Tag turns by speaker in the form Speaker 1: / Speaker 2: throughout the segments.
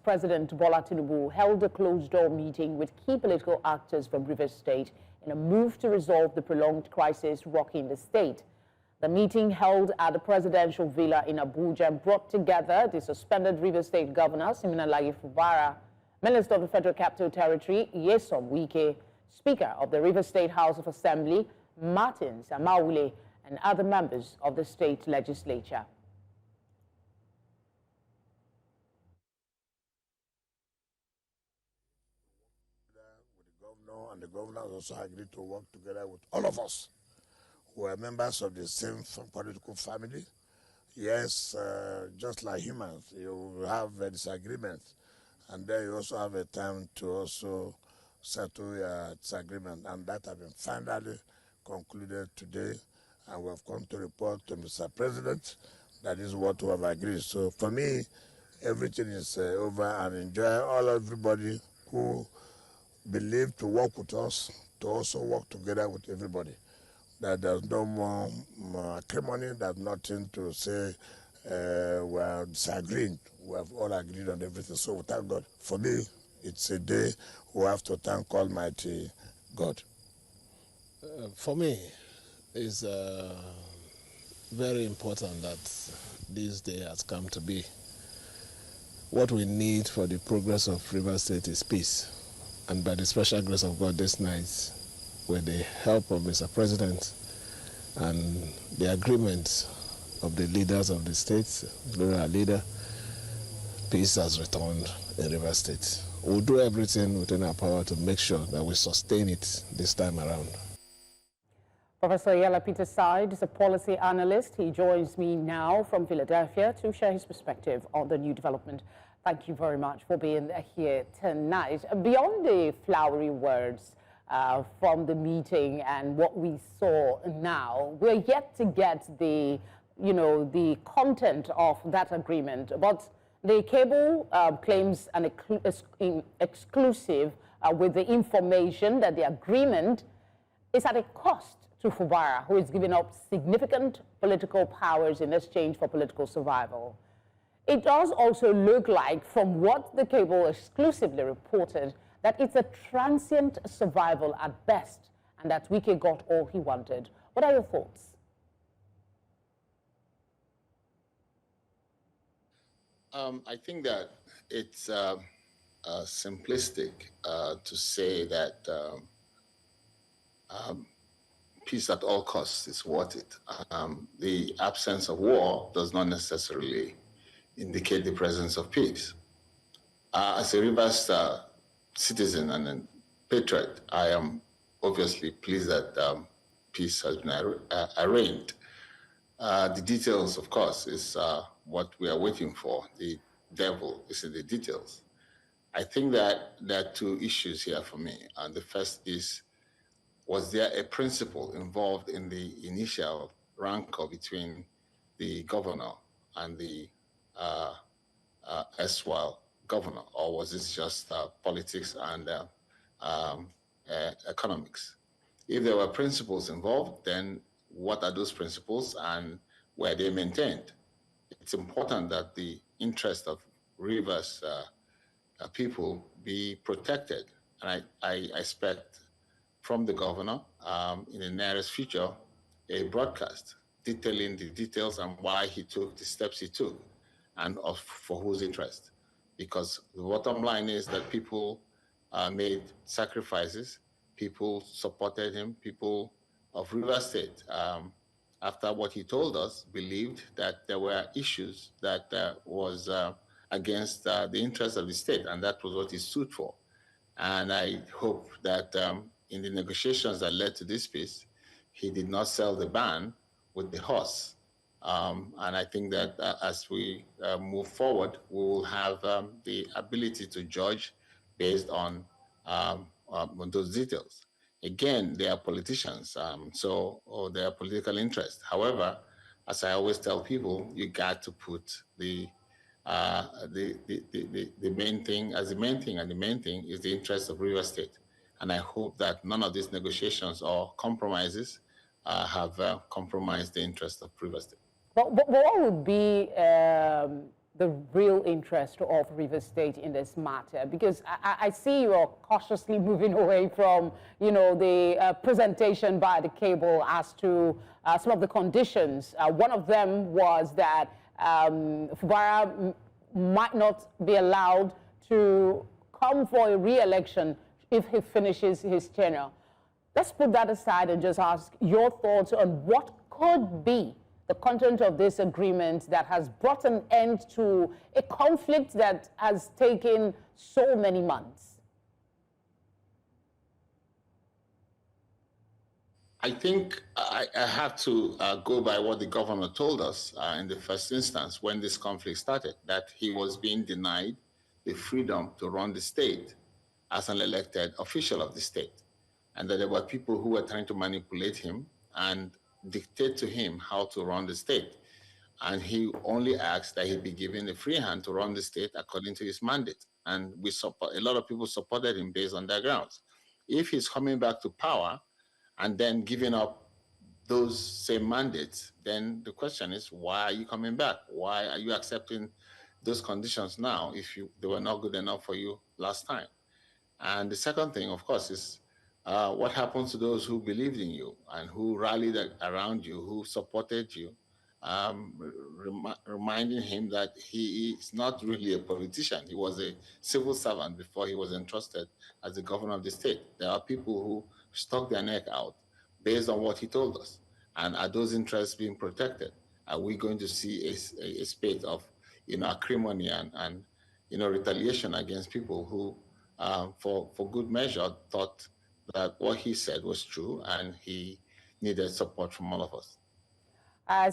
Speaker 1: President Bola Tinubu held a closed-door meeting with key political actors from Rivers State in a move to resolve the prolonged crisis rocking the state. The meeting held at the presidential villa in Abuja brought together the suspended Rivers State Governor, Siminalayi Fubara, Minister of the Federal Capital Territory, Nyesom, Wike, Speaker of the Rivers State House of Assembly, Amaewhule, and other members of the state legislature.
Speaker 2: And the governor also agreed to work together with all of us who are members of the same political family. Yes, just like humans, you have a disagreement, and then you also have a time to also settle your disagreement, and that has been finally concluded today, and we have come to report to Mr. President that is what we have agreed. So for me, everything is over, and enjoy everybody who believe to work with us, to also work together with everybody. That there's no more acrimony, there's nothing to say we are disagreeing. We have all agreed on everything. So we thank God. For me, it's a day we have to thank Almighty God.
Speaker 3: For me, it's very important that this day has come to be. What we need for the progress of Rivers State is peace. And by the special grace of God this night, with the help of Mr. President and the agreement of the leaders of the states, rural leader, peace has returned in Rivers State. We'll do everything within our power to make sure that we sustain it this time around.
Speaker 1: Professor Iyalla Peterside is a policy analyst. He joins me now from Philadelphia to share his perspective on the new development. Thank you very much for being here tonight. Beyond the flowery words from the meeting and what we saw now, we're yet to get the, the content of that agreement. But the cable claims an exclusive with the information that the agreement is at a cost to Fubara, who is giving up significant political powers in exchange for political survival. It does also look like, from what the cable exclusively reported, that it's a transient survival at best, and that Wike got all he wanted. What are your thoughts?
Speaker 4: I think that it's simplistic to say that peace at all costs is worth it. The absence of war does not necessarily indicate the presence of peace. As a Rivers citizen and a patriot, I am obviously pleased that peace has been arranged. The details, of course, is what we are waiting for. The devil is in the details. I think that there are two issues here for me. And the first is, was there a principle involved in the initial rancor between the governor and the erstwhile governor, or was this just politics and economics? If there were principles involved, then what are those principles and were they maintained? It's important that the interest of Rivers people be protected. And I expect from the governor in the nearest future a broadcast detailing the details and why he took the steps he took and for whose interest. Because the bottom line is that people made sacrifices, people supported him, people of Rivers State, after what he told us, believed that there were issues that was against the interests of the state, and that was what he stood for. And I hope that in the negotiations that led to this peace, he did not sell the ban with the horse. And I think that as we move forward, we will have the ability to judge based on those details. Again, they are politicians, or they are political interests. However, as I always tell people, you got to put the main thing as the main thing, and the main thing is the interest of Rivers State. And I hope that none of these negotiations or compromises have compromised the interest of Rivers State.
Speaker 1: But what would be the real interest of Rivers State in this matter? Because I see you are cautiously moving away from, you know, the presentation by the cable as to some of the conditions. One of them was that Fubara might not be allowed to come for a re-election if he finishes his tenure. Let's put that aside and just ask your thoughts on what could be the content of this agreement that has brought an end to a conflict that has taken so many months.
Speaker 4: I think I have to go by what the governor told us in the first instance when this conflict started, that he was being denied the freedom to run the state as an elected official of the state, and that there were people who were trying to manipulate him and dictate to him how to run the state. And he only asked that he be given a free hand to run the state according to his mandate. And a lot of people supported him based on their grounds. If he's coming back to power and then giving up those same mandates, then the question is, why are you coming back? Why are you accepting those conditions now if they were not good enough for you last time? And the second thing, of course, is what happens to those who believed in you and who rallied around you, who supported you, reminding him that he is not really a politician. He was a civil servant before he was entrusted as the governor of the state. There are people who stuck their neck out based on what he told us. And are those interests being protected? Are we going to see a spate of, acrimony and retaliation against people who, for good measure, thought that what he said was true and he needed support from all of us?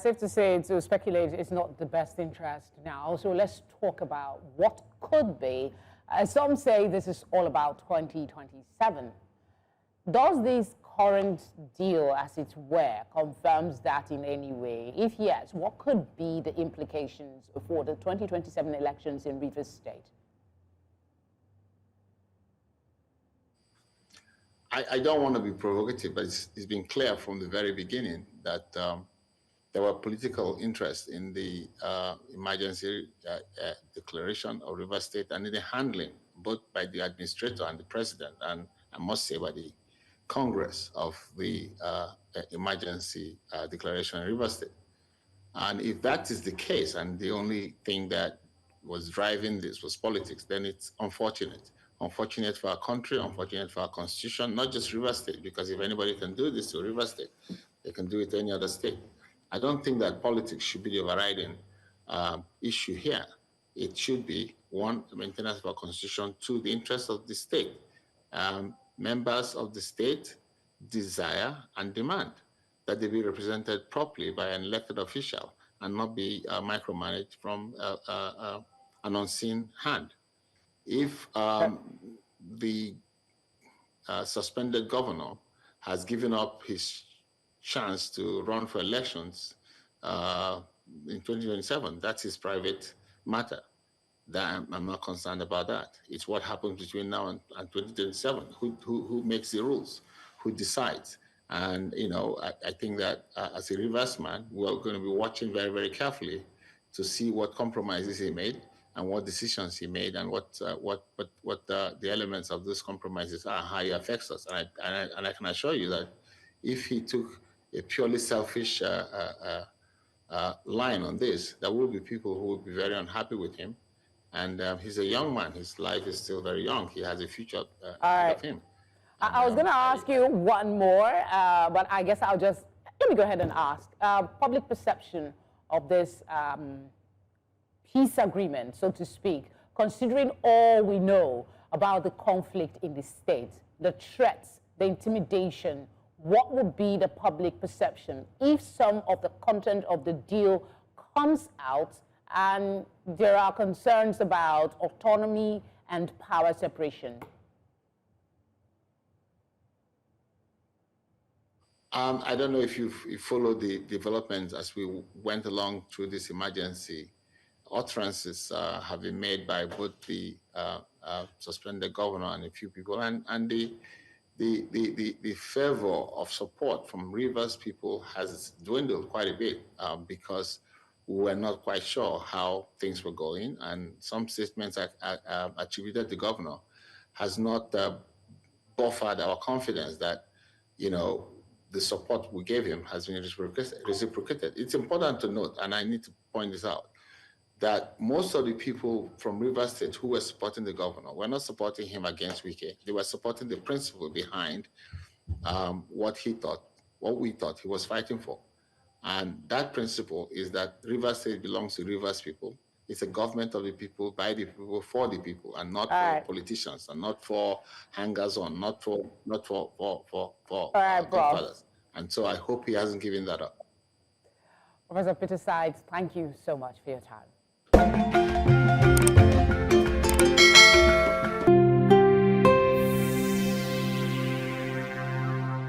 Speaker 1: Safe to say, to speculate is not the best interest now. So let's talk about what could be. Some say this is all about 2027. Does this current deal, as it were, confirms that in any way? If yes, what could be the implications for the 2027 elections in Rivers State?
Speaker 4: I don't want to be provocative, but it's been clear from the very beginning that there were political interests in the emergency declaration of Rivers State and in the handling, both by the administrator and the president, and I must say by the Congress of the emergency declaration in Rivers State. And if that is the case, and the only thing that was driving this was politics, then it's unfortunate. Unfortunate for our country, unfortunate for our constitution, not just Rivers State, because if anybody can do this to Rivers State, they can do it to any other state. I don't think that politics should be the overriding issue here. It should be, one, the maintenance of our constitution, two, the interests of the state. Members of the state desire and demand that they be represented properly by an elected official and not be micromanaged from an unseen hand. If the suspended governor has given up his chance to run for elections in 2027, that's his private matter. I'm not concerned about that. It's what happens between now and 2027. Who makes the rules? Who decides? And I think that as a Rivers man, we're going to be watching very, very carefully to see what compromises he made and what decisions he made and what the elements of those compromises are, how he affects us. And I can assure you that if he took a purely selfish line on this, there will be people who will be very unhappy with him. And he's a young man. His life is still very young. He has a future ahead of him.
Speaker 1: I was going to ask you one more, but I guess let me go ahead and ask. Public perception of this peace agreement, so to speak, considering all we know about the conflict in the state, the threats, the intimidation, what would be the public perception if some of the content of the deal comes out and there are concerns about autonomy and power separation?
Speaker 4: I don't know if you followed the developments as we went along through this emergency. Utterances have been made by both the suspended governor and a few people, and the fervor of support from Rivers people has dwindled quite a bit because we were not quite sure how things were going, and some statements attributed to the governor has not buffered our confidence that, the support we gave him has been reciprocated. It's important to note, and I need to point this out, that most of the people from Rivers State who were supporting the governor were not supporting him against Wike. They were supporting the principle behind what we thought he was fighting for. And that principle is that Rivers State belongs to Rivers people. It's a government of the people, by the people, for the people, and not for politicians, and not for hangers-on, not for godfathers. And so I hope he hasn't given that up.
Speaker 1: Professor Peterside, thank you so much for your time.